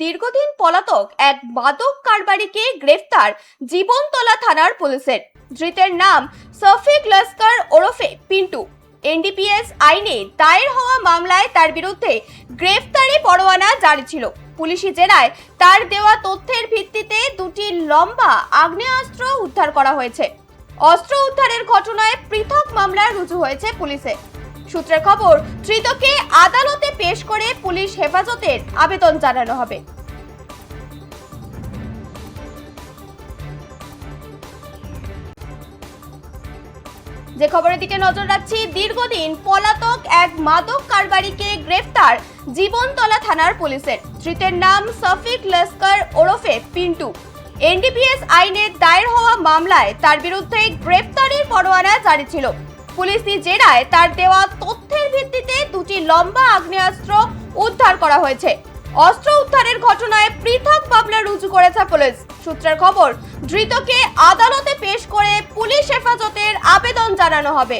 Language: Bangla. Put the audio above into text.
দীর্ঘদিন পলাতক এক মাদক কারবারিকে গ্রেফতার জীবনতলা থানার পুলিশের। ধৃতের নাম সফিক লস্কর ওরফে পিন্টু। এনডিপিএস আইনে দায়ের হওয়া মামলায় তার বিরুদ্ধে গ্রেফতারি পরোয়ানা জারি ছিল। পুলিশি জেরায় তার দেওয়া তথ্যের ভিত্তিতে দুটি লম্বা আগ্নেয়াস্ত্র উদ্ধার করা হয়েছে। অস্ত্র উদ্ধারের ঘটনায় পৃথক মামলা রুজু হয়েছে পুলিশে। সূত্রের খবর, ধৃতকে আদালতে পেশ করে পুলিশ হেফাজতের আবেদন জানানো হবে। যে খবরের দিকে নজর রাখছি, দীর্ঘদিন পলাতক এক মাদক কারবারিকে গ্রেফতার জীবনতলা থানার পুলিশের। ধৃতের নাম সফিক লস্কর ওরফে পিন্টু। এনডিপিএস আইনে দায়ের হওয়া মামলায় তার বিরুদ্ধে গ্রেফতারির পরোয়ানা জারি ছিল। পুলিশি জেরায় তার দেওয়া তথ্যের ভিত্তিতে দুটি লম্বা আগ্নেয়াস্ত্র উদ্ধার করা হয়েছে। অস্ত্র উদ্ধারের ঘটনায় পৃথক মামলা রুজু করেছে পুলিশ। সূত্রের খবর, ধৃতকে আদালতে পেশ করে পুলিশ হেফাজতের আবেদন জানানো হবে।